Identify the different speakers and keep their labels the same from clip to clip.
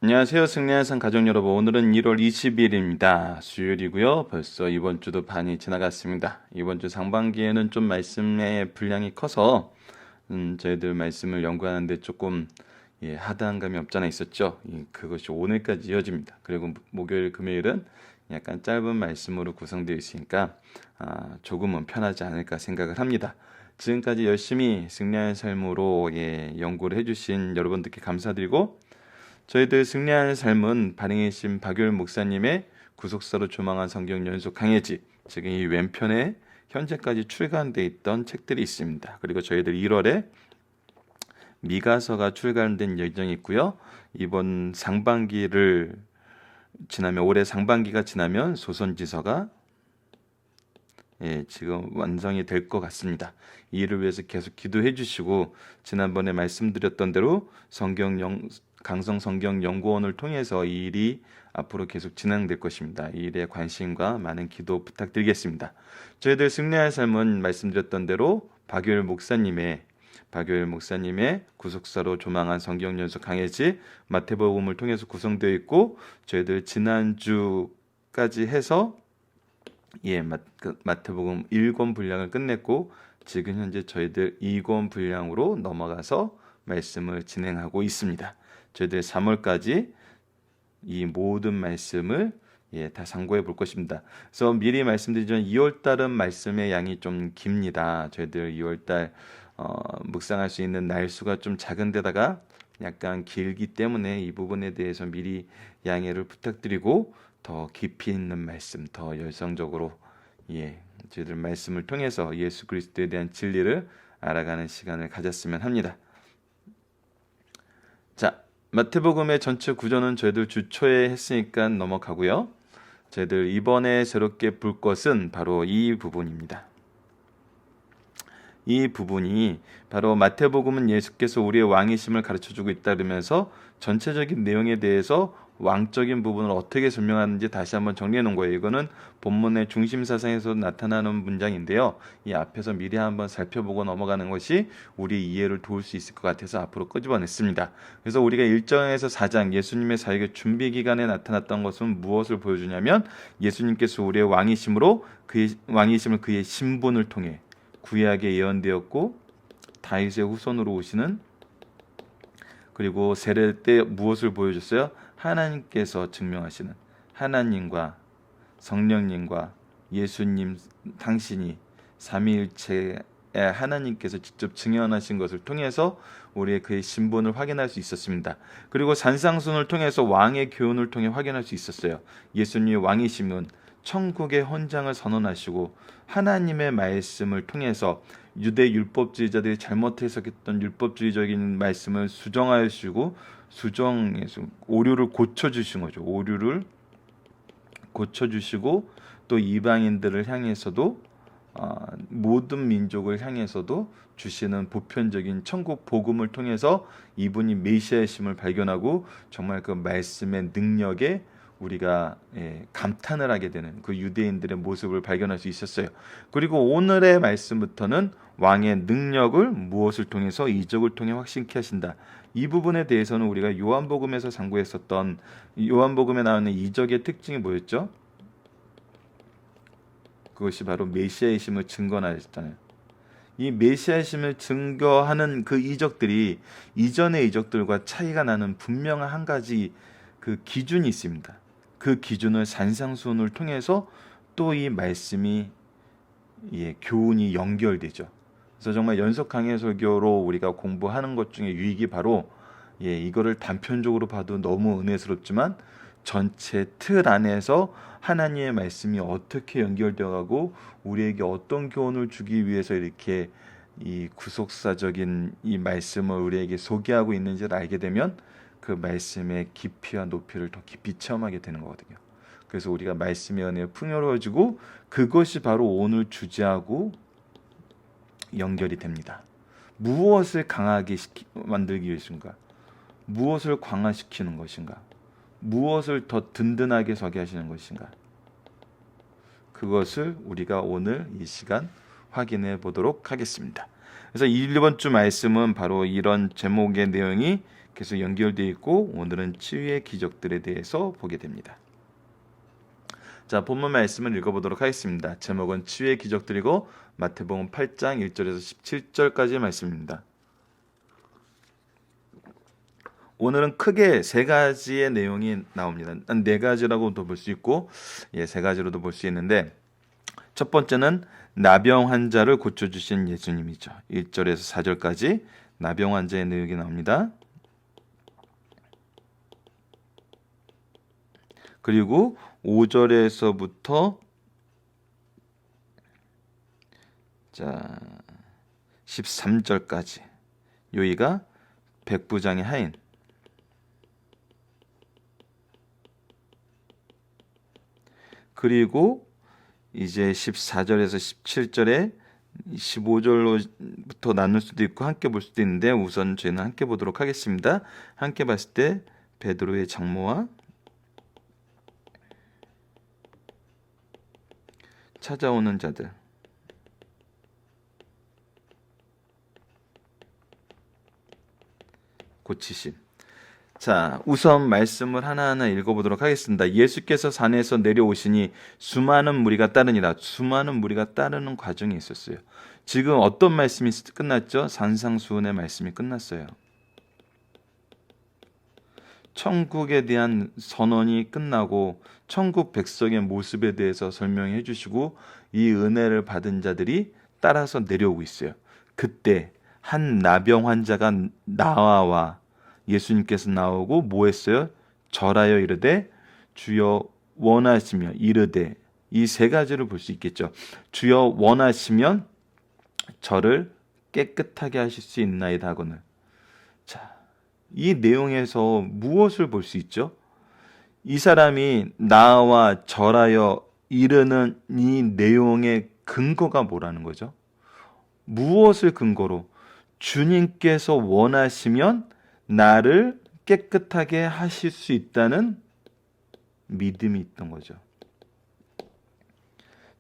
Speaker 1: 안녕하세요. 승리한 산 가족 여러분. 오늘은 1월 20일입니다. 수요일이고요. 벌써 이번 주도 반이 지나갔습니다. 이번 주 상반기에는 좀 말씀의 분량이 커서 저희들 말씀을 연구하는데 조금 하드한 감이 없잖아 있었죠. 그것이 오늘까지 이어집니다. 그리고 목요일, 금요일은 약간 짧은 말씀으로 구성되어 있으니까 조금은 편하지 않을까 생각을 합니다. 지금까지 열심히 승리한 삶으로 연구를 해주신 여러분들께 감사드리고 저희들 승리하는 삶은 발행이신 박율 목사님의 구속사로 조망한 성경 연속 강해지, 지금 이 왼편에 현재까지 출간돼 있던 책들이 있습니다. 그리고 저희들 1월에 미가서가 출간된 예정이 있고요. 이번 상반기를 지나면 올해 상반기가 지나면 소선지서가 지금 완성이 될 것 같습니다. 이 일을 위해서 계속 기도해 주시고 지난번에 말씀드렸던 대로 강성 성경 연구원을 통해서 이 일이 앞으로 계속 진행될 것입니다. 이 일에 관심과 많은 기도 부탁드리겠습니다. 저희들 승리할 삶은 말씀드렸던 대로 박유일 목사님의 구속사로 조망한 성경 연수 강해지 마태복음을 통해서 구성되어 있고 저희들 지난주까지 해서 마태복음 1권 분량을 끝냈고 지금 현재 저희들 2권 분량으로 넘어가서 말씀을 진행하고 있습니다. 저희들 3월까지 이 모든 말씀을 다 상고해 볼 것입니다. 그래서 미리 말씀드리지만 2월달은 말씀의 양이 좀 깁니다. 저희들 2월달 묵상할 수 있는 날수가 좀 작은 데다가 약간 길기 때문에 이 부분에 대해서 미리 양해를 부탁드리고 더 깊이 있는 말씀, 더 열성적으로 저희들 말씀을 통해서 예수 그리스도에 대한 진리를 알아가는 시간을 가졌으면 합니다. 자, 마태복음의 전체 구조는 저희들 주 초에 했으니까 넘어가고요. 저희들 이번에 새롭게 볼 것은 바로 이 부분입니다. 이 부분이 바로 마태복음은 예수께서 우리의 왕이심을 가르쳐주고 있다 그러면서 전체적인 내용에 대해서 왕적인 부분을 어떻게 설명하는지 다시 한번 정리해 놓은 거예요. 이거는 본문의 중심 사상에서 나타나는 문장인데요. 이 앞에서 미리 한번 살펴보고 넘어가는 것이 우리 이해를 도울 수 있을 것 같아서 앞으로 끄집어냈습니다. 그래서 우리가 1장에서 4장 예수님의 사역의 준비 기간에 나타났던 것은 무엇을 보여주냐면 예수님께서 우리의 왕이심을 그의 신분을 통해 구약에 예언되었고 다윗의 후손으로 오시는 그리고 세례 때 무엇을 보여줬어요? 하나님께서 증명하시는 하나님과 성령님과 예수님 당신이 삼위일체의 하나님께서 직접 증언하신 것을 통해서 우리의 그의 신분을 확인할 수 있었습니다. 그리고 산상순을 통해서 왕의 교훈을 통해 확인할 수 있었어요. 예수님의 왕이심은 천국의 헌장을 선언하시고 하나님의 말씀을 통해서 유대 율법주의자들이 잘못 해석했던 율법주의적인 말씀을 수정하시고 수정해서 오류를 고쳐주신 거죠. 오류를 고쳐주시고 또 이방인들을 향해서도 모든 민족을 향해서도 주시는 보편적인 천국 복음을 통해서 이분이 메시아이심을 발견하고 정말 그 말씀의 능력에 우리가 감탄을 하게 되는 그 유대인들의 모습을 발견할 수 있었어요. 그리고 오늘의 말씀부터는 왕의 능력을 무엇을 통해서 이적을 통해 확신케 하신다. 이 부분에 대해서는 우리가 요한복음에서 상고했었던 요한복음에 나오는 이적의 특징이 뭐였죠? 그것이 바로 메시아이심을 증거하였잖아요. 이 메시아이심을 증거하는 그 이적들이 이전의 이적들과 차이가 나는 분명한 한 가지 그 기준이 있습니다. 그 기준을 산상수훈을 통해서 또 이 말씀이 교훈이 연결되죠. 그래서 정말 연속 강해 설교로 우리가 공부하는 것 중에 유익이 바로 이거를 단편적으로 봐도 너무 은혜스럽지만 전체 틀 안에서 하나님의 말씀이 어떻게 연결되어 가고 우리에게 어떤 교훈을 주기 위해서 이렇게 이 구속사적인 이 말씀을 우리에게 소개하고 있는지를 알게 되면 그 말씀의 깊이와 높이를 더 깊이 체험하게 되는 거거든요. 그래서 우리가 말씀의 은혜가 풍요로워지고 그것이 바로 오늘 주제하고 연결이 됩니다. 무엇을 강하게 만들기 위해서인가? 무엇을 강화시키는 것인가? 무엇을 더 든든하게 서게 하시는 것인가? 그것을 우리가 오늘 이 시간 확인해 보도록 하겠습니다. 그래서 이번 주 말씀은 바로 이런 제목의 내용이 계속 연결되어 있고 오늘은 치유의 기적들에 대해서 보게 됩니다. 자, 본문 말씀을 읽어보도록 하겠습니다. 제목은 치유의 기적들이고 마태복음 8장 1절에서 17절까지의 말씀입니다. 오늘은 크게 세 가지의 내용이 나옵니다. 네 가지라고도 볼 수 있고 세 가지로도 볼 수 있는데, 첫 번째는 나병 환자를 고쳐주신 예수님이죠. 1절에서 4절까지 나병 환자의 내용이 나옵니다. 그리고 5절에서부터 13절까지 여기가 백부장의 하인, 그리고 이제 14절에서 17절에 15절로부터 나눌 수도 있고 함께 볼 수도 있는데 우선 저희는 함께 보도록 하겠습니다. 함께 봤을 때 베드로의 장모와 찾아오는 자들, 고치심. 자, 우선 말씀을 하나하나 읽어보도록 하겠습니다. 예수께서 산에서 내려오시니 수많은 무리가 따르니라. 수많은 무리가 따르는 과정이 있었어요. 지금 어떤 말씀이 끝났죠? 산상수훈의 말씀이 끝났어요. 천국에 대한 선언이 끝나고 천국 백성의 모습에 대해서 설명해 주시고 이 은혜를 받은 자들이 따라서 내려오고 있어요. 그때 한 나병 환자가 나와 예수님께서 나오고 뭐 했어요? 절하여 이르되 주여 원하시며, 이르되, 이 세 가지를 볼 수 있겠죠. 주여 원하시면 저를 깨끗하게 하실 수 있나이다 하거늘. 자, 이 내용에서 무엇을 볼 수 있죠? 이 사람이 나와 절하여 이르는 이 내용의 근거가 뭐라는 거죠? 무엇을 근거로? 주님께서 원하시면 나를 깨끗하게 하실 수 있다는 믿음이 있던 거죠.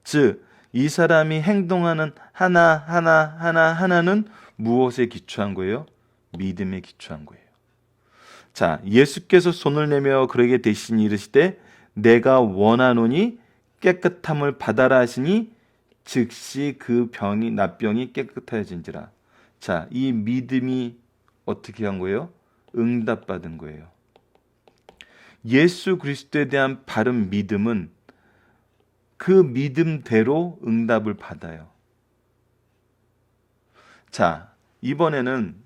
Speaker 1: 즉, 이 사람이 행동하는 하나는 무엇에 기초한 거예요? 믿음에 기초한 거예요. 자, 예수께서 손을 내며 그에게 대신 이르시되 내가 원하노니 깨끗함을 받아라 하시니 즉시 그 납병이 깨끗해진지라. 자, 이 믿음이 어떻게 한 거예요? 응답받은 거예요. 예수 그리스도에 대한 바른 믿음은 그 믿음대로 응답을 받아요. 자, 이번에는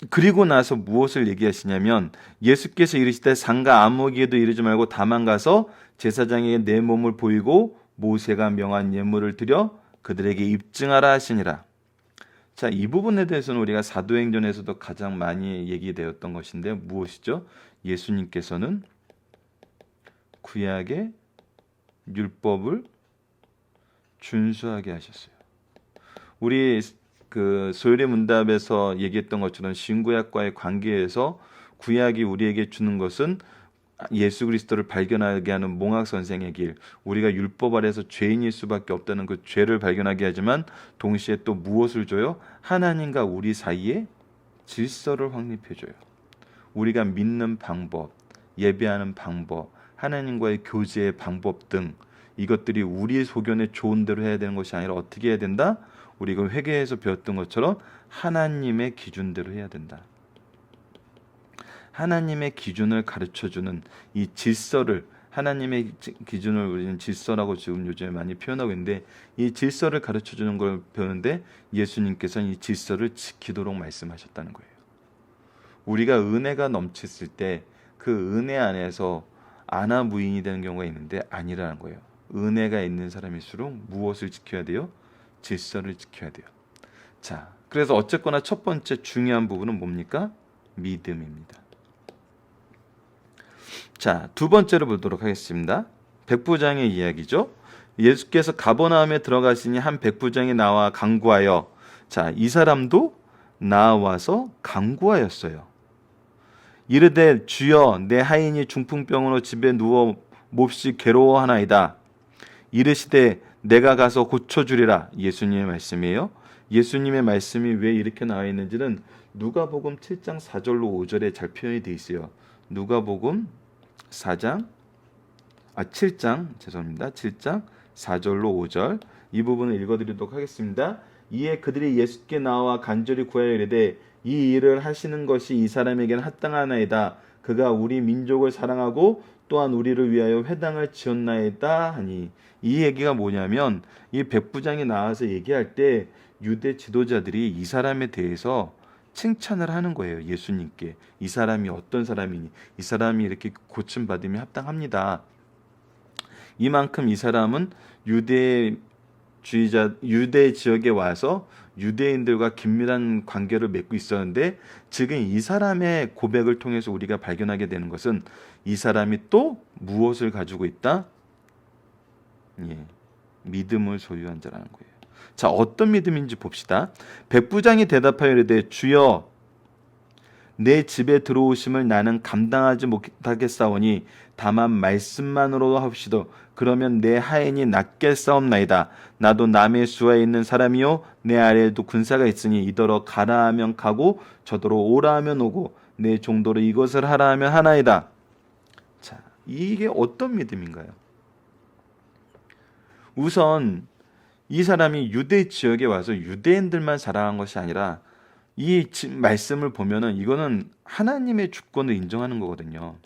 Speaker 1: 그리고 나서 무엇을 얘기하시냐면 예수께서 이르시되 상가 아무에게도 이르지 말고 다만 가서 제사장에게 내 몸을 보이고 모세가 명한 예물을 드려 그들에게 입증하라 하시니라. 자, 이 부분에 대해서는 우리가 사도행전에서도 가장 많이 얘기되었던 것인데 무엇이죠? 예수님께서는 구약의 율법을 준수하게 하셨어요. 우리 소요리 문답에서 얘기했던 것처럼 신구약과의 관계에서 구약이 우리에게 주는 것은 예수 그리스도를 발견하게 하는 몽학 선생의 길, 우리가 율법 아래서 죄인일 수밖에 없다는 그 죄를 발견하게 하지만 동시에 또 무엇을 줘요? 하나님과 우리 사이에 질서를 확립해줘요. 우리가 믿는 방법, 예배하는 방법, 하나님과의 교제의 방법 등 이것들이 우리의 소견에 좋은 대로 해야 되는 것이 아니라 어떻게 해야 된다? 우리가 회개에서 배웠던 것처럼 하나님의 기준대로 해야 된다. 하나님의 기준을 가르쳐주는 이 질서를, 하나님의 기준을 우리는 질서라고 지금 요즘에 많이 표현하고 있는데 이 질서를 가르쳐주는 걸 배우는데 예수님께서는 이 질서를 지키도록 말씀하셨다는 거예요. 우리가 은혜가 넘쳤을 때 그 은혜 안에서 아나무인이 되는 경우가 있는데 아니라는 거예요. 은혜가 있는 사람일수록 무엇을 지켜야 돼요? 질서를 지켜야 돼요. 자, 그래서 어쨌거나 첫 번째 중요한 부분은 뭡니까? 믿음입니다. 자, 두 번째로 보도록 하겠습니다. 백부장의 이야기죠. 예수께서 가버나움에 들어가시니 한 백부장이 나와 간구하여, 자, 이 사람도 나와서 간구하였어요. 이르되 주여 내 하인이 중풍병으로 집에 누워 몹시 괴로워하나이다. 이르시되 내가 가서 고쳐주리라. 예수님의 말씀이에요. 예수님의 말씀이 왜 이렇게 나와 있는지는 누가복음 7장 4절로 5절에 잘 표현이 되어 있어요. 누가복음 7장 죄송합니다. 7장 4절로 5절 이 부분을 읽어드리도록 하겠습니다. 이에 그들이 예수께 나와 간절히 구하여 이르되 이 일을 하시는 것이 이 사람에게는 합당하나이다. 그가 우리 민족을 사랑하고 또한 우리를 위하여 회당을 지었나이다 하니, 이 얘기가 뭐냐면 이 백부장이 나와서 얘기할 때 유대 지도자들이 이 사람에 대해서 칭찬을 하는 거예요. 예수님께 이 사람이 어떤 사람이니, 이 사람이 이렇게 고침 받으면 합당합니다. 이만큼 이 사람은 유대 지역에 와서 유대인들과 긴밀한 관계를 맺고 있었는데, 지금 이 사람의 고백을 통해서 우리가 발견하게 되는 것은 이 사람이 또 무엇을 가지고 있다? 믿음을 소유한 자라는 거예요. 자, 어떤 믿음인지 봅시다. 백부장이 대답하여 이르되 주여 내 집에 들어오심을 나는 감당하지 못하겠사오니 다만 말씀만으로도 하옵시도 그러면 내 하인이 낫겠사옵나이다. 나도 남의 수하에 있는 사람이요 내 아래에도 군사가 있으니 이더러 가라 하면 가고 저더러 오라 하면 오고 내 종도로 이것을 하라 하면 하나이다. 자, 이게 어떤 믿음인가요? 우선 이 사람이 유대 지역에 와서 유대인들만 사랑한 것이 아니라 이 말씀을 보면은 이거는 하나님의 주권을 인정하는 거거든요.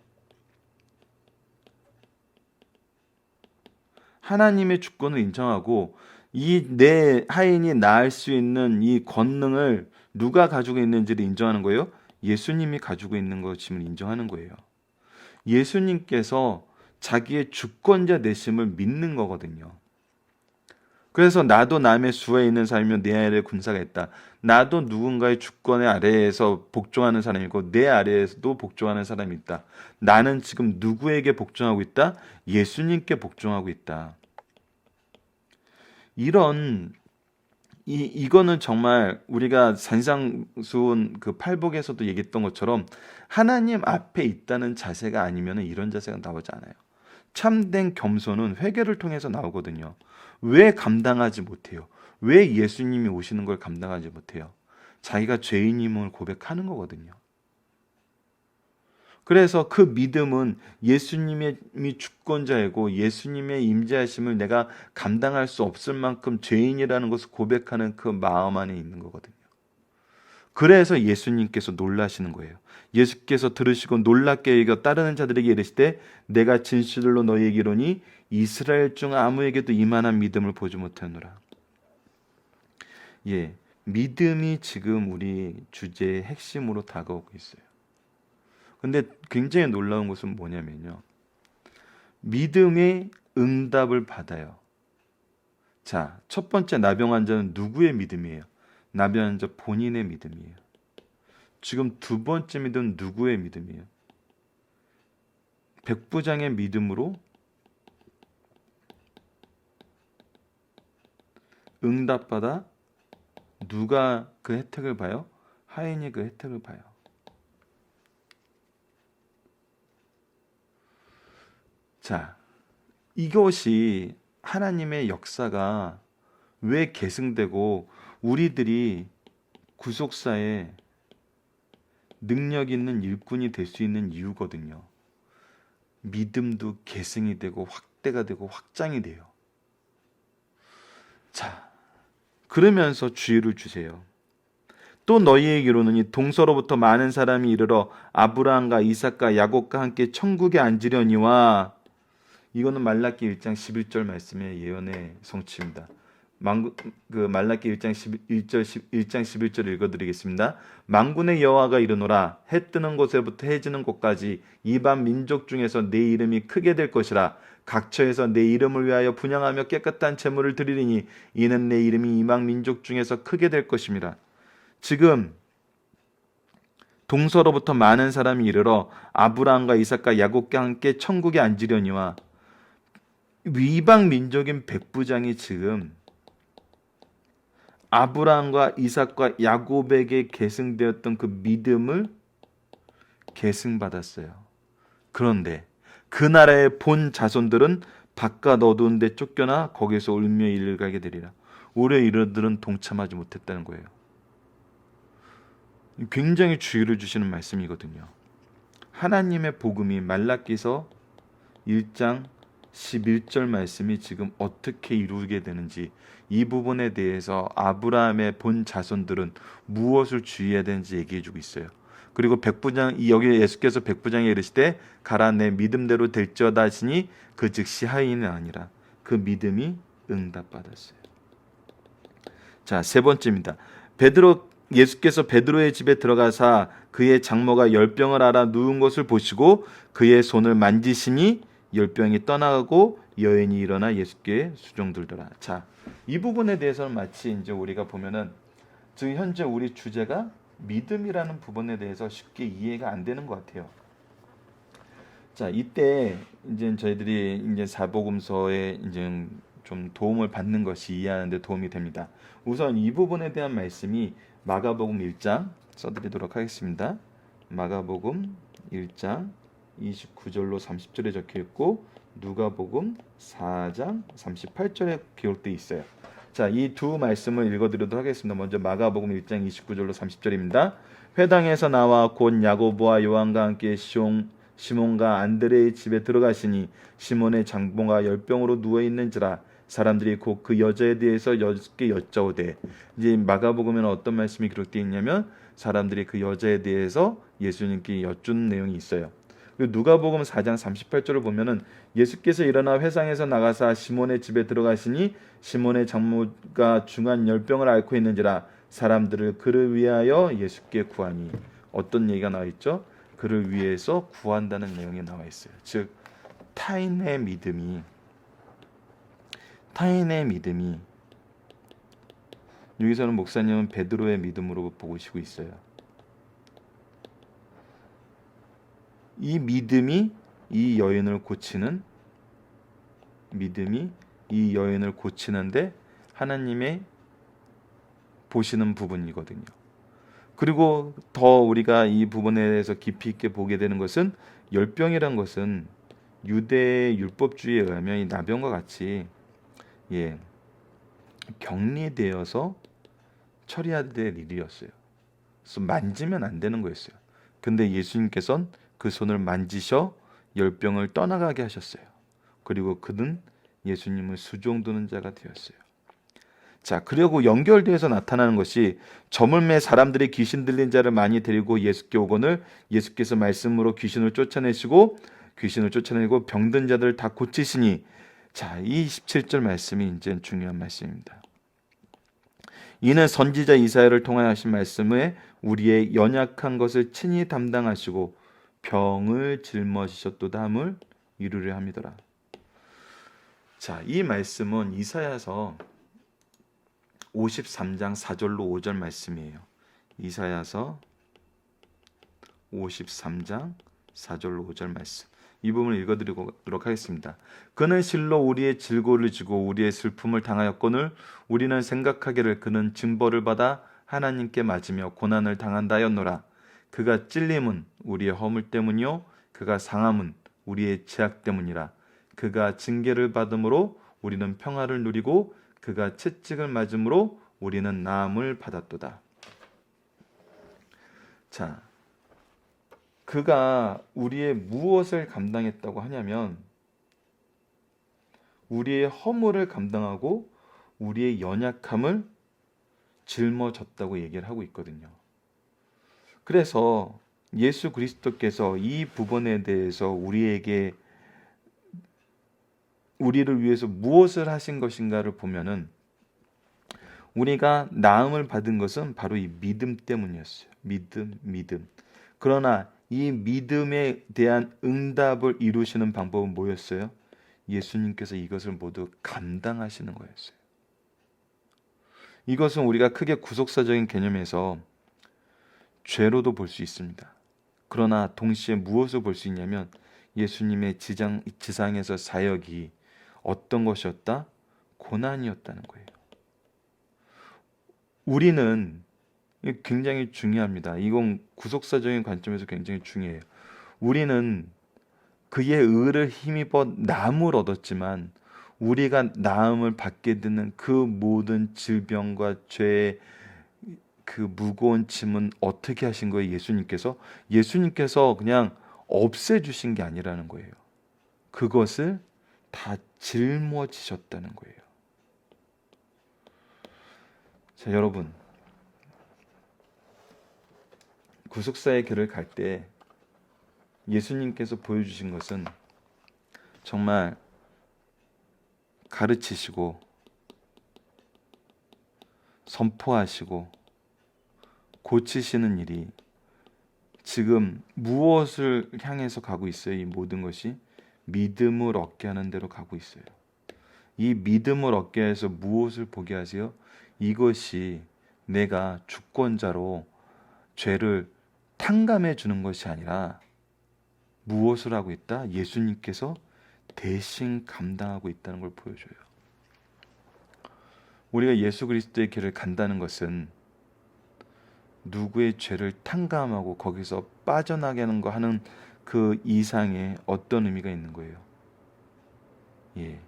Speaker 1: 하나님의 주권을 인정하고 이 내 하인이 낳을 수 있는 이 권능을 누가 가지고 있는지를 인정하는 거예요. 예수님이 가지고 있는 것임을 인정하는 거예요. 예수님께서 자기의 주권자 되심을 믿는 거거든요. 그래서 나도 남의 수하에 있는 사람이며 내 아래에 군사가 있다. 나도 누군가의 주권의 아래에서 복종하는 사람이고 내 아래에서도 복종하는 사람이 있다. 나는 지금 누구에게 복종하고 있다? 예수님께 복종하고 있다. 이거는 정말 우리가 산상수훈 그 팔복에서도 얘기했던 것처럼 하나님 앞에 있다는 자세가 아니면 이런 자세가 나오지 않아요. 참된 겸손은 회개를 통해서 나오거든요. 왜 감당하지 못해요? 왜 예수님이 오시는 걸 감당하지 못해요? 자기가 죄인임을 고백하는 거거든요. 그래서 그 믿음은 예수님의 주권자이고 예수님의 임재하심을 내가 감당할 수 없을 만큼 죄인이라는 것을 고백하는 그 마음 안에 있는 거거든요. 그래서 예수님께서 놀라시는 거예요. 예수께서 들으시고 놀랍게 여겨 따르는 자들에게 이르시되 내가 진실로 너희에게 이르노니 이스라엘 중 아무에게도 이만한 믿음을 보지 못하노라. 믿음이 지금 우리 주제의 핵심으로 다가오고 있어요. 근데 굉장히 놀라운 것은 뭐냐면요, 믿음의 응답을 받아요. 자, 첫 번째 나병 환자는 누구의 믿음이에요? 나병 환자 본인의 믿음이에요. 지금 두 번째 믿음은 누구의 믿음이에요? 백부장의 믿음으로 응답받아 누가 그 혜택을 봐요? 하인이 그 혜택을 봐요. 자, 이것이 하나님의 역사가 왜 계승되고 우리들이 구속사에 능력 있는 일꾼이 될 수 있는 이유거든요. 믿음도 계승이 되고 확대가 되고 확장이 돼요. 자, 그러면서 주의를 주세요. 또 너희에게 이르노니 동서로부터 많은 사람이 이르러 아브라함과 이삭과 야곱과 함께 천국에 앉으려니와, 이거는 말라기 1장 11절 말씀의 예언의 성취입니다. 말라기 1장 11절 읽어드리겠습니다. 만군의 여호와가 이르노라 해 뜨는 곳에부터 해 지는 곳까지 이방 민족 중에서 내 이름이 크게 될 것이라. 각처에서 내 이름을 위하여 분향하며 깨끗한 제물을 드리리니 이는 내 이름이 이방 민족 중에서 크게 될 것임이라. 지금 동서로부터 많은 사람이 이르러 아브라함과 이삭과 야곱과 함께 천국에 앉으려니와, 이방 민족인 백부장이 지금 아브라함과 이삭과 야곱에게 계승되었던 그 믿음을 계승받았어요. 그런데 그 나라의 본 자손들은 바깥 어두운 데 쫓겨나 거기서 울며 이를 가게 되리라. 오히려 이들은 동참하지 못했다는 거예요. 굉장히 주의를 주시는 말씀이거든요. 하나님의 복음이 말라기서 1장 11절 말씀이 지금 어떻게 이루게 되는지, 이 부분에 대해서 아브라함의 본 자손들은 무엇을 주의해야 되는지 얘기해 주고 있어요. 그리고 백부장, 여기 예수께서 백부장에 이르시되 가라 내 믿음대로 될지어다 하시니 그 즉시 하인은 아니라 그 믿음이 응답받았어요. 자, 세 번째입니다. 예수께서 베드로의 집에 들어가사 그의 장모가 열병을 앓아 누운 것을 보시고 그의 손을 만지시니 열병이 떠나가고 여인이 일어나 예수께 수종들더라. 자, 이 부분에 대해서는 마치 이제 우리가 보면은 지금 현재 우리 주제가 믿음이라는 부분에 대해서 쉽게 이해가 안 되는 것 같아요. 자, 이때 이제 저희들이 이제 사복음서에 이제 좀 도움을 받는 것이 이해하는 데 도움이 됩니다. 우선 이 부분에 대한 말씀이 마가복음 1장 써드리도록 하겠습니다. 마가복음 1장 29절로 30절에 적혀 있고 누가복음 4장 38절에 기록되어 있어요. 자, 이 두 말씀을 읽어드리도록 하겠습니다. 먼저 마가복음 1장 29절로 30절입니다. 회당에서 나와 곧 야고보와 요한과 함께 시몬과 안드레의 집에 들어가시니 시몬의 장모가 열병으로 누워 있는지라 사람들이 곧 그 여자에 대해서 여쭙게 여짜오되, 이제 마가복음에는 어떤 말씀이 기록되어 있냐면 사람들이 그 여자에 대해서 예수님께 여쭈는 내용이 있어요. 그리고 누가복음 4장 38절을 보면은 예수께서 일어나 회상에서 나가사 시몬의 집에 들어가시니 시몬의 장모가 중한 열병을 앓고 있는지라 사람들을 그를 위하여 예수께 구하니, 어떤 얘기가 나와 있죠? 그를 위해서 구한다는 내용이 나와 있어요. 즉 타인의 믿음이 여기서는 목사님은 베드로의 믿음으로 보시고 있어요. 이 믿음이 이 여인을 고치는데 하나님의 보시는 부분이거든요. 그리고 더 우리가 이 부분에 대해서 깊이 있게 보게 되는 것은 열병이란 것은 유대의 율법주의에 의하면 이 나병과 같이 격리되어서 처리해야 될 일이었어요. 그래서 만지면 안 되는 거였어요. 근데 예수님께서는 그 손을 만지셔 열병을 떠나가게 하셨어요. 그리고 그는 예수님을 수종드는 자가 되었어요. 자, 그리고 연결되어서 나타나는 것이 저물매 사람들이 귀신 들린 자를 많이 데리고 예수께 오거늘 예수께서 말씀으로 귀신을 쫓아내고 병든 자들을 다 고치시니, 자, 이 17절 말씀이 이제 중요한 말씀입니다. 이는 선지자 이사야를 통하여 하신 말씀에 우리의 연약한 것을 친히 담당하시고 병을 짊어지셨도다 함을 이루려 함이더라. 자, 이 말씀은 이사야서 53장 4절로 5절 말씀이에요. 이사야서 53장 4절로 5절 말씀. 이 부분을 읽어드리도록 하겠습니다. 그는 실로 우리의 질고를 지고 우리의 슬픔을 당하였거늘 우리는 생각하기를 그는 징벌을 받아 하나님께 맞으며 고난을 당한다 하였노라. 그가 찔림은 우리의 허물 때문이요 그가 상함은 우리의 죄악 때문이라. 그가 징계를 받음으로 우리는 평화를 누리고 그가 채찍을 맞음으로 우리는 나음을 받았도다. 자, 그가 우리의 무엇을 감당했다고 하냐면 우리의 허물을 감당하고 우리의 연약함을 짊어졌다고 얘기를 하고 있거든요. 그래서 예수 그리스도께서 이 부분에 대해서 우리를 위해서 무엇을 하신 것인가를 보면은 우리가 나음을 받은 것은 바로 이 믿음 때문이었어요. 믿음. 그러나 이 믿음에 대한 응답을 이루시는 방법은 뭐였어요? 예수님께서 이것을 모두 감당하시는 거였어요. 이것은 우리가 크게 구속사적인 개념에서 죄로도 볼 수 있습니다. 그러나 동시에 무엇을 볼 수 있냐면 예수님의 지상에서 사역이 어떤 것이었다? 고난이었다는 거예요. 우리는 굉장히 중요합니다. 이건 구속사적인 관점에서 굉장히 중요해요. 우리는 그의 의를 힘입어 나음을 얻었지만 우리가 나음을 받게 되는 그 모든 질병과 죄의 그 무거운 짐은 어떻게 하신 거예요? 예수님께서 그냥 없애주신 게 아니라는 거예요. 그것을 다 짊어지셨다는 거예요. 자, 여러분, 구속사의 길을 갈 때 예수님께서 보여주신 것은 정말 가르치시고 선포하시고 고치시는 일이 지금 무엇을 향해서 가고 있어요? 이 모든 것이 믿음을 얻게 하는 대로 가고 있어요. 이 믿음을 얻게 해서 무엇을 보게 하세요? 이것이 내가 주권자로 죄를 탕감해 주는 것이 아니라 무엇을 하고 있다? 예수님께서 대신 감당하고 있다는 걸 보여줘요. 우리가 예수 그리스도의 길을 간다는 것은 누구의 죄를 탕감하고 거기서 빠져나게 하는 그 이상의 어떤 의미가 있는 거예요. 예.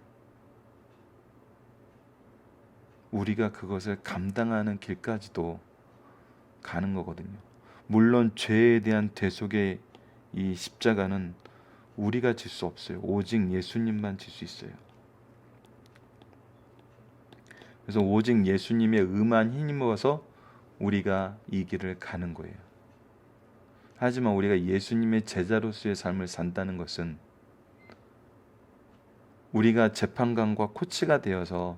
Speaker 1: 우리가 그것을 감당하는 길까지도 가는 거거든요. 물론 죄에 대한 대속의 이 십자가는 우리가 질 수 없어요. 오직 예수님만 질 수 있어요. 그래서 오직 예수님의 의만 힘입어서 우리가 이 길을 가는 거예요. 하지만 우리가 예수님의 제자로서의 삶을 산다는 것은 우리가 재판관과 코치가 되어서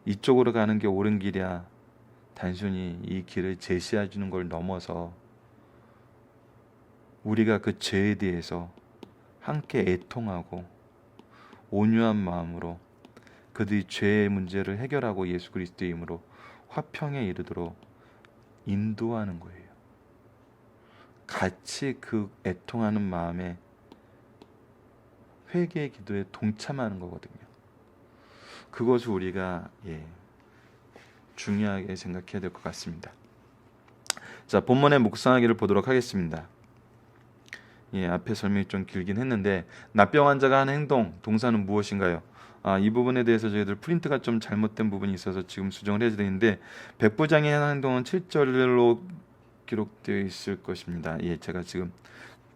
Speaker 1: 이쪽으로 가는 게 옳은 길이야, 단순히 이 길을 제시해 주는 걸 넘어서 우리가 그 죄에 대해서 함께 애통하고 온유한 마음으로 그들이 죄의 문제를 해결하고 예수 그리스도의 이름으로 화평에 이르도록 인도하는 거예요. 같이 그 애통하는 마음에 회개의 기도에 동참하는 거거든요. 그것을 우리가 중요하게 생각해야 될 것 같습니다. 자, 본문의 묵상하기를 보도록 하겠습니다. 앞에 설명이 좀 길긴 했는데 납병 환자가 하는 행동, 동사는 무엇인가요? 이 부분에 대해서 저희들 프린트가 좀 잘못된 부분이 있어서 지금 수정을 해야 되는데 백부장이 하는 행동은 7절로 기록되어 있을 것입니다. 제가 지금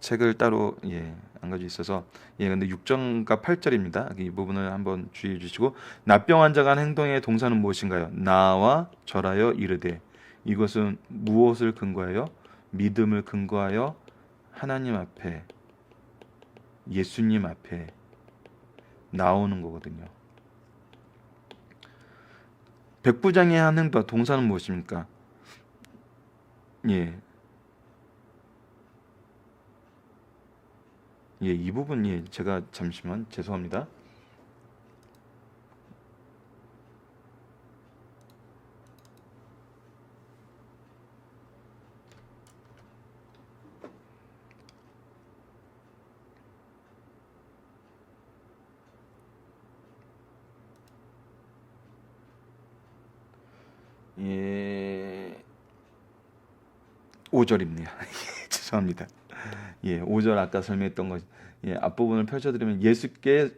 Speaker 1: 책을 따로 안 가지고 있어서 근데 6절과 8절입니다. 이 부분을 한번 주의해 주시고 납병 환자가 하는 행동의 동사는 무엇인가요? 나와 절하여 이르되. 이것은 무엇을 근거하여? 믿음을 근거하여 하나님 앞에, 예수님 앞에 나오는 거거든요. 백부장이 하는 동사는 무엇입니까? 이 부분 제가 잠시만 죄송합니다. 예, 5절입니다. 죄송합니다. 5절 아까 설명했던 것, 앞부분을 펼쳐드리면 예수께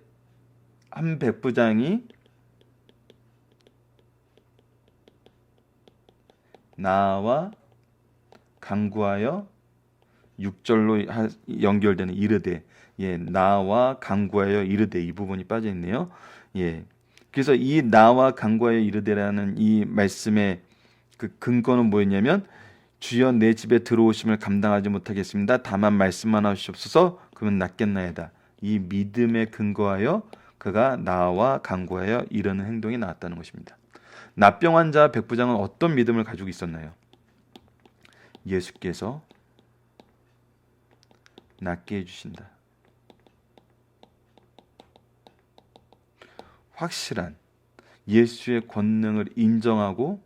Speaker 1: 한 백부장이 나와 간구하여 6절로 연결되는 이르되, 나와 간구하여 이르되 이 부분이 빠져 있네요. 그래서 이 나와 간구하여 이르되라는 이 말씀의 그 근거는 뭐였냐면 주여 내 집에 들어오심을 감당하지 못하겠습니다. 다만 말씀만 하시옵소서. 그러면 낫겠나이다. 이 믿음에 근거하여 그가 나와 간구하여 이르는 행동이 나왔다는 것입니다. 납병 환자 백부장은 어떤 믿음을 가지고 있었나요? 예수께서 낫게 해주신다. 확실한 예수의 권능을 인정하고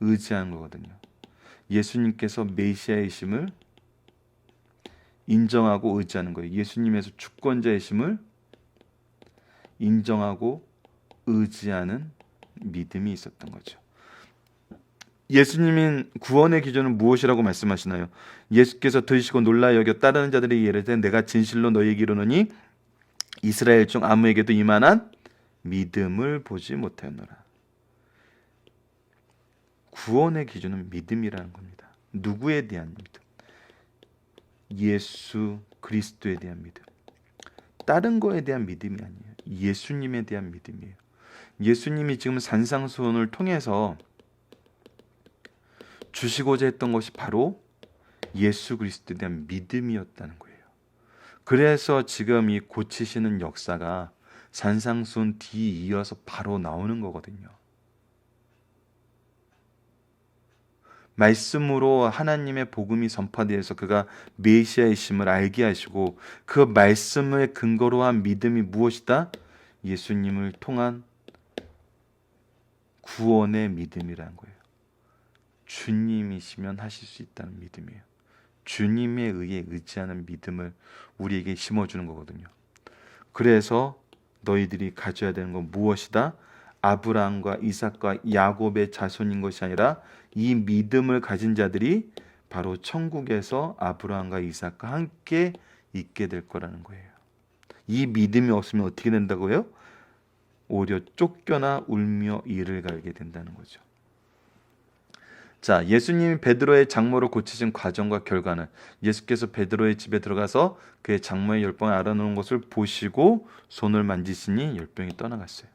Speaker 1: 의지하는 거거든요. 예수님께서 메시아이심을 인정하고 의지하는 거예요. 예수님에서 주권자이심을 인정하고 의지하는 믿음이 있었던 거죠. 예수님인 구원의 기준은 무엇이라고 말씀하시나요? 예수께서 들으시고 놀라 여겨 따르는 자들에게 이르되 내가 진실로 너희에게 이르노니 이스라엘 중 아무에게도 이만한 믿음을 보지 못하였노라. 구원의 기준은 믿음이라는 겁니다. 누구에 대한 믿음? 예수 그리스도에 대한 믿음. 다른 거에 대한 믿음이 아니에요. 예수님에 대한 믿음이에요. 예수님이 지금 산상수훈을 통해서 주시고자 했던 것이 바로 예수 그리스도에 대한 믿음이었다는 거예요. 그래서 지금 이 고치시는 역사가 산상수훈 뒤에 이어서 바로 나오는 거거든요. 말씀으로 하나님의 복음이 선포되어서 그가 메시아이심을 알게 하시고 그 말씀을 근거로 한 믿음이 무엇이다? 예수님을 통한 구원의 믿음이라는 거예요. 주님이시면 하실 수 있다는 믿음이에요. 주님에 의해 의지하는 믿음을 우리에게 심어주는 거거든요. 그래서 너희들이 가져야 되는 건 무엇이다? 아브라함과 이삭과 야곱의 자손인 것이 아니라 이 믿음을 가진 자들이 바로 천국에서 아브라함과 이삭과 함께 있게 될 거라는 거예요. 이 믿음이 없으면 어떻게 된다고요? 오히려 쫓겨나 울며 이를 갈게 된다는 거죠. 자, 예수님이 베드로의 장모를 고치신 과정과 결과는 예수께서 베드로의 집에 들어가서 그의 장모의 열병을 알아놓은 것을 보시고 손을 만지시니 열병이 떠나갔어요.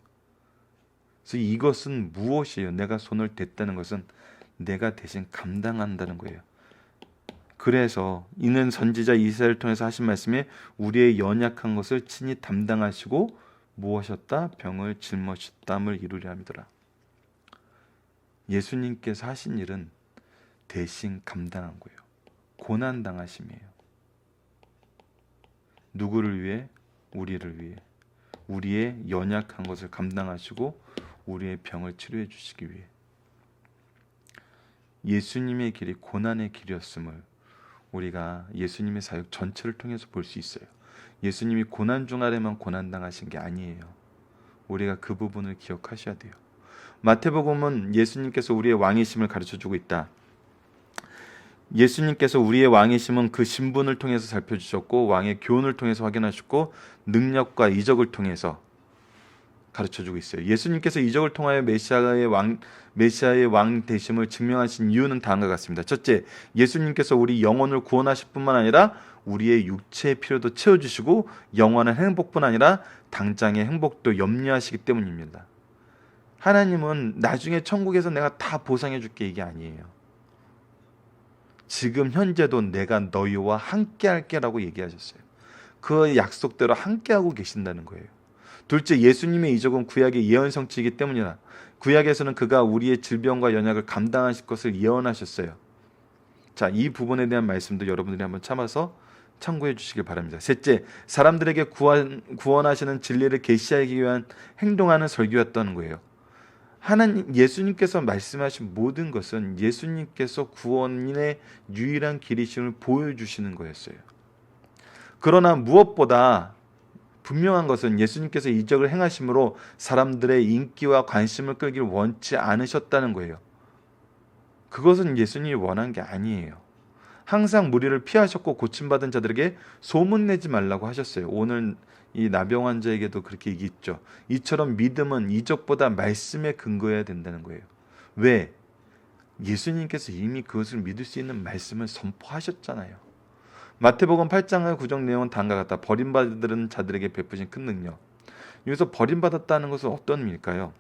Speaker 1: 그래서 이것은 무엇이에요? 내가 손을 댔다는 것은 내가 대신 감당한다는 거예요. 그래서 이는 선지자 이사야를 통해서 하신 말씀에 우리의 연약한 것을 친히 담당하시고 무엇이었다? 병을 짊어졌담을 이루려 함이더라. 예수님께서 하신 일은 대신 감당한 거예요. 고난 당하심이에요. 누구를 위해? 우리를 위해. 우리의 연약한 것을 감당하시고 우리의 병을 치료해 주시기 위해. 예수님의 길이 고난의 길이었음을 우리가 예수님의 사역 전체를 통해서 볼 수 있어요. 예수님이 고난 중 아래만 고난 당하신 게 아니에요. 우리가 그 부분을 기억하셔야 돼요. 마태복음은 예수님께서 우리의 왕이심을 가르쳐주고 있다. 예수님께서 우리의 왕이심은 그 신분을 통해서 살펴주셨고 왕의 교훈을 통해서 확인하셨고 능력과 이적을 통해서 가르쳐주고 있어요. 예수님께서 이적을 통하여 메시아의 왕 되심을 증명하신 이유는 다음과 같습니다. 첫째, 예수님께서 우리 영혼을 구원하실 뿐만 아니라 우리의 육체의 필요도 채워주시고 영원한 행복뿐 아니라 당장의 행복도 염려하시기 때문입니다. 하나님은 나중에 천국에서 내가 다 보상해 줄게 이게 아니에요. 지금 현재도 내가 너희와 함께 할게라고 얘기하셨어요. 그 약속대로 함께하고 계신다는 거예요. 둘째, 예수님의 이적은 구약의 예언 성취이기 때문이라. 구약에서는 그가 우리의 질병과 연약을 감당하실 것을 예언하셨어요. 자, 이 부분에 대한 말씀도 여러분들이 한번 참아서 참고해 주시길 바랍니다. 셋째, 사람들에게 구원하시는 진리를 계시하기 위한 행동하는 설교였다는 거예요. 하나님, 예수님께서 말씀하신 모든 것은 예수님께서 구원의 유일한 길이심을 보여주시는 거였어요. 그러나 무엇보다 분명한 것은 예수님께서 이적을 행하심으로 사람들의 인기와 관심을 끌기를 원치 않으셨다는 거예요. 그것은 예수님이 원한 게 아니에요. 항상 무리를 피하셨고 고침받은 자들에게 소문내지 말라고 하셨어요. 오늘 이 나병 환자에게도 그렇게 얘기했죠. 이처럼 믿음은 이적보다 말씀에 근거해야 된다는 거예요. 왜? 예수님께서 이미 그것을 믿을 수 있는 말씀을 선포하셨잖아요. 마태복음 8장의 구정 내용은 다음과 같다. 버림받은 자들에게 베푸신 큰 능력. 여기서 버림받았다는 것은 어떤 의미일까요?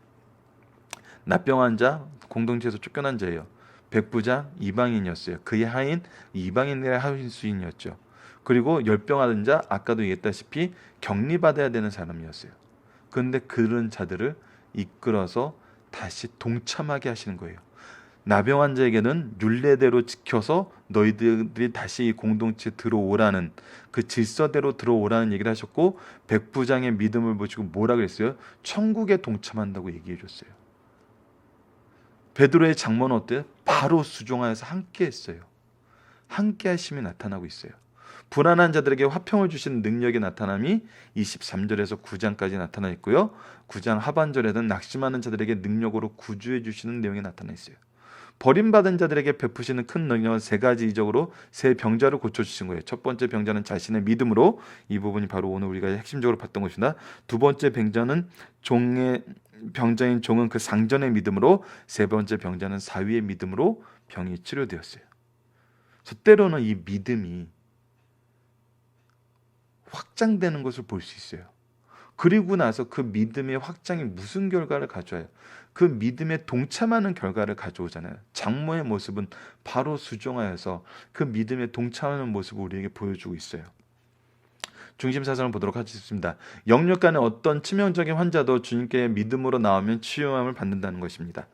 Speaker 1: 나병 환자, 공동체에서 쫓겨난 자예요. 백부장, 이방인이었어요. 그의 하인, 이방인들의 하인수인이었죠. 그리고 열병하던 자, 아까도 얘기했다시피 격리받아야 되는 사람이었어요. 그런데 그런 자들을 이끌어서 다시 동참하게 하시는 거예요. 나병 환자에게는 율례대로 지켜서 너희들이 다시 이 공동체에 들어오라는 그 질서대로 들어오라는 얘기를 하셨고, 백부장의 믿음을 보시고 뭐라 그랬어요? 천국에 동참한다고 얘기해 줬어요. 베드로의 장모는 어때요? 바로 수종하여서 함께 했어요. 함께 하심이 나타나고 있어요. 불안한 자들에게 화평을 주시는 능력의 나타남이 23절에서 9장까지 나타나 있고요. 9장 하반절에는 낙심하는 자들에게 능력으로 구주해 주시는 내용이 나타나 있어요. 버림받은 자들에게 베푸시는 큰 능력은 세 가지 이적으로 세 병자를 고쳐주신 거예요. 첫 번째 병자는 자신의 믿음으로, 이 부분이 바로 오늘 우리가 핵심적으로 봤던 것이다. 두 번째 병자는 병자인 종은 그 상전의 믿음으로, 세 번째 병자는 사위의 믿음으로 병이 치료되었어요. 그래서 때로는 이 믿음이 확장되는 것을 볼 수 있어요. 그리고 나서 그 믿음의 확장이 무슨 결과를 가져와요? 그 믿음에 동참하는 결과를 가져오잖아요. 장모의 모습은 바로 수종하여서 그 믿음에 동참하는 모습을 우리에게 보여주고 있어요. 중심 사상을 보도록 하겠습니다. 영육간의 어떤 치명적인 환자도 주님께 믿음으로 나오면 치유함을 받는다는 것입니다.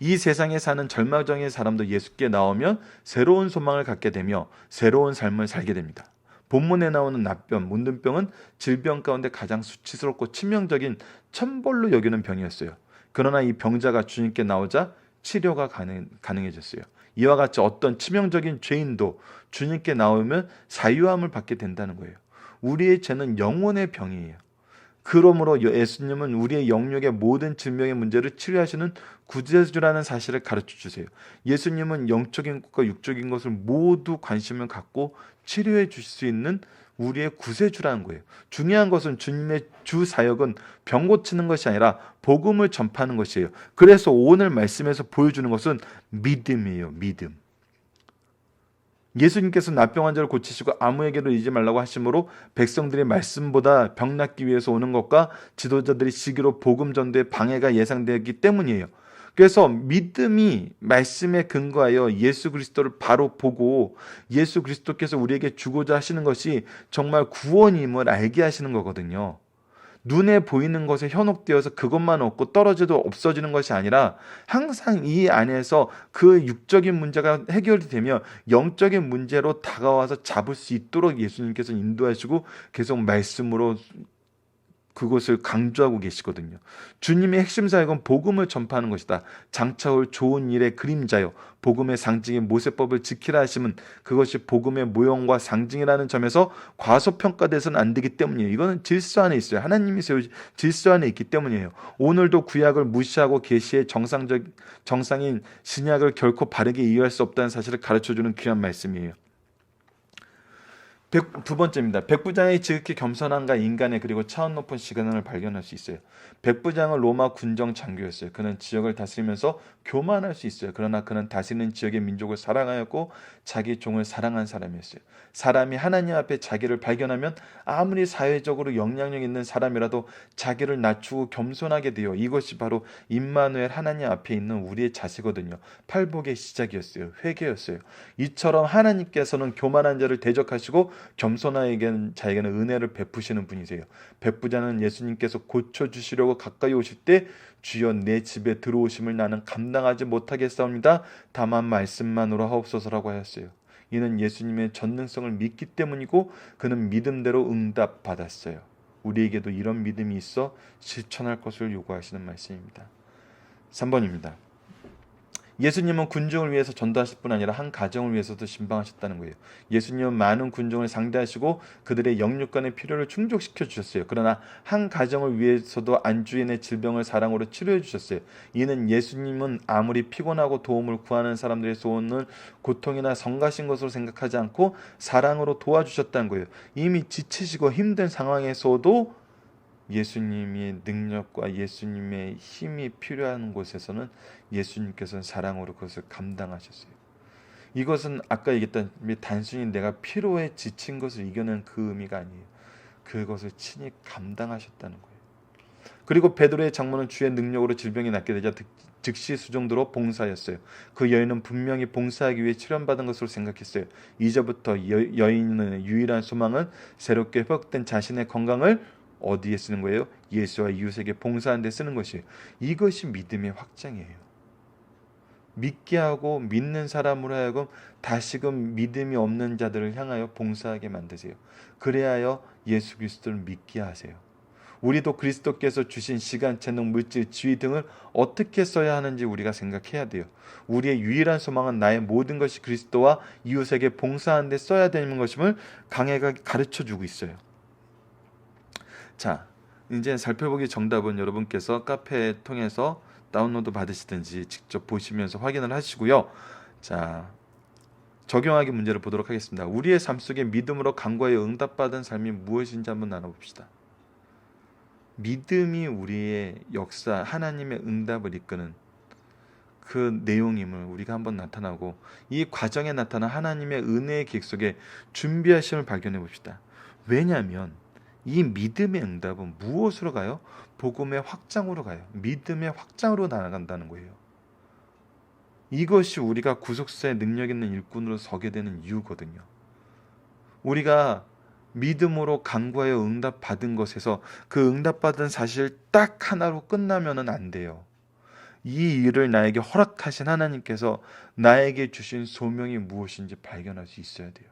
Speaker 1: 이 세상에 사는 절망적인 사람도 예수께 나오면 새로운 소망을 갖게 되며 새로운 삶을 살게 됩니다. 본문에 나오는 납병, 문둥병은 질병 가운데 가장 수치스럽고 치명적인 천벌로 여기는 병이었어요. 그러나 이 병자가 주님께 나오자 치료가 가능해졌어요. 이와 같이 어떤 치명적인 죄인도 주님께 나오면 자유함을 받게 된다는 거예요. 우리의 죄는 영혼의 병이에요. 그러므로 예수님은 우리의 영역의 모든 질병의 문제를 치료하시는 구세주라는 사실을 가르쳐 주세요. 예수님은 영적인 것과 육적인 것을 모두 관심을 갖고 치료해 주실 수 있는 우리의 구세주라는 거예요. 중요한 것은 주님의 주 사역은 병 고치는 것이 아니라 복음을 전파하는 것이에요. 그래서 오늘 말씀에서 보여주는 것은 믿음이에요. 믿음. 예수님께서 납병 환자를 고치시고 아무에게도 이지 말라고 하심으로 백성들의 말씀보다 병 낫기 위해서 오는 것과 지도자들이 시기로 복음 전도에 방해가 예상되기 때문이에요. 그래서 믿음이 말씀에 근거하여 예수 그리스도를 바로 보고 예수 그리스도께서 우리에게 주고자 하시는 것이 정말 구원임을 알게 하시는 거거든요. 눈에 보이는 것에 현혹되어서 그것만 얻고 떨어져도 없어지는 것이 아니라 항상 이 안에서 그 육적인 문제가 해결이 되며 영적인 문제로 다가와서 잡을 수 있도록 예수님께서 인도하시고 계속 말씀으로 그것을 강조하고 계시거든요. 주님의 핵심 사역은 복음을 전파하는 것이다. 장차올 좋은 일의 그림자요, 복음의 상징인 모세법을 지키라 하심은 그것이 복음의 모형과 상징이라는 점에서 과소평가돼서는 안 되기 때문이에요. 이거는 질서 안에 있어요. 하나님이 세우신 질서 안에 있기 때문이에요. 오늘도 구약을 무시하고 계시의 정상인 신약을 결코 바르게 이해할 수 없다는 사실을 가르쳐주는 귀한 말씀이에요. 두 번째입니다. 백부장의 지극히 겸손함과 인간의 그리고 차원 높은 시간을 발견할 수 있어요. 백부장은 로마 군정 장교였어요. 그는 지역을 다스리면서 교만할 수 있어요. 그러나 그는 다스리는 지역의 민족을 사랑하였고 자기 종을 사랑한 사람이었어요. 사람이 하나님 앞에 자기를 발견하면 아무리 사회적으로 영향력 있는 사람이라도 자기를 낮추고 겸손하게 돼요. 이것이 바로 임마누엘 하나님 앞에 있는 우리의 자세거든요. 팔복의 시작이었어요. 회개였어요. 이처럼 하나님께서는 교만한 자를 대적하시고 겸손한 자에게는 은혜를 베푸시는 분이세요. 백부자는 예수님께서 고쳐주시려고 가까이 오실 때 주여 내 집에 들어오심을 나는 감당하지 못하겠사옵니다. 다만 말씀만으로 하옵소서라고 하였어요. 이는 예수님의 전능성을 믿기 때문이고 그는 믿음대로 응답받았어요. 우리에게도 이런 믿음이 있어 실천할 것을 요구하시는 말씀입니다. 3번입니다. 예수님은 군중을 위해서 전도하실 뿐 아니라 한 가정을 위해서도 신방하셨다는 거예요. 예수님은 많은 군중을 상대하시고 그들의 영육간의 필요를 충족시켜 주셨어요. 그러나 한 가정을 위해서도 안주인의 질병을 사랑으로 치료해 주셨어요. 이는 예수님은 아무리 피곤하고 도움을 구하는 사람들의 소원을 고통이나 성가신 것으로 생각하지 않고 사랑으로 도와주셨다는 거예요. 이미 지치시고 힘든 상황에서도 예수님의 능력과 예수님의 힘이 필요한 곳에서는 예수님께서는 사랑으로 그것을 감당하셨어요. 이것은 아까 얘기했던 단순히 내가 피로에 지친 것을 이겨낸 그 의미가 아니에요. 그것을 친히 감당하셨다는 거예요. 그리고 베드로의 장모는 주의 능력으로 질병이 낫게 되자 즉시 수종도로 봉사하였어요. 그 여인은 분명히 봉사하기 위해 출연받은 것으로 생각했어요. 이제부터 여인의 유일한 소망은 새롭게 회복된 자신의 건강을 어디에 쓰는 거예요? 예수와 이웃에게 봉사하는 데 쓰는 것이에요. 이것이 믿음의 확장이에요. 믿게 하고 믿는 사람으로 하여금 다시금 믿음이 없는 자들을 향하여 봉사하게 만드세요. 그래야 예수 그리스도를 믿게 하세요. 우리도 그리스도께서 주신 시간, 재능, 물질, 지위 등을 어떻게 써야 하는지 우리가 생각해야 돼요. 우리의 유일한 소망은 나의 모든 것이 그리스도와 이웃에게 봉사하는 데 써야 되는 것임을 강해가 가르쳐주고 있어요. 자, 이제 살펴보기 정답은 여러분께서 카페 통해서 다운로드 받으시든지 직접 보시면서 확인을 하시고요. 자, 적용하기 문제를 보도록 하겠습니다. 우리의 삶 속에 믿음으로 간구하여 응답받은 삶이 무엇인지 한번 나눠봅시다. 믿음이 우리의 역사, 하나님의 응답을 이끄는 그 내용임을 우리가 한번 나타나고, 이 과정에 나타난 하나님의 은혜의 계획 속에 준비하심을 발견해 봅시다. 왜냐하면 이 믿음의 응답은 무엇으로 가요? 복음의 확장으로 가요. 믿음의 확장으로 나아간다는 거예요. 이것이 우리가 구속사의 능력 있는 일꾼으로 서게 되는 이유거든요. 우리가 믿음으로 간구하여 응답받은 것에서 그 응답받은 사실 딱 하나로 끝나면은 안 돼요. 이 일을 나에게 허락하신 하나님께서 나에게 주신 소명이 무엇인지 발견할 수 있어야 돼요.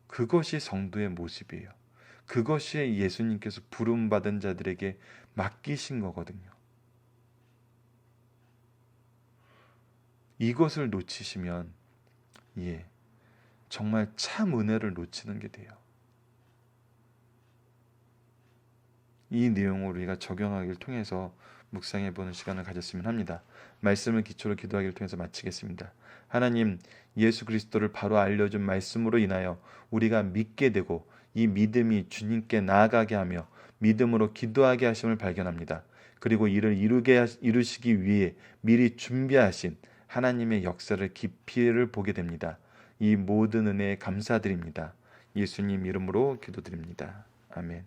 Speaker 1: 그것이 성도의 모습이에요. 그것이 예수님께서 부름받은 자들에게 맡기신 거거든요. 이것을 놓치시면 정말 참 은혜를 놓치는 게 돼요. 이 내용을 우리가 적용하기를 통해서 묵상해 보는 시간을 가졌으면 합니다. 말씀을 기초로 기도하기를 통해서 마치겠습니다. 하나님, 예수 그리스도를 바로 알려준 말씀으로 인하여 우리가 믿게 되고 이 믿음이 주님께 나아가게 하며 믿음으로 기도하게 하심을 발견합니다. 그리고 이를 이루시기 위해 미리 준비하신 하나님의 역사를 깊이를 보게 됩니다. 이 모든 은혜에 감사드립니다. 예수님 이름으로 기도드립니다. 아멘.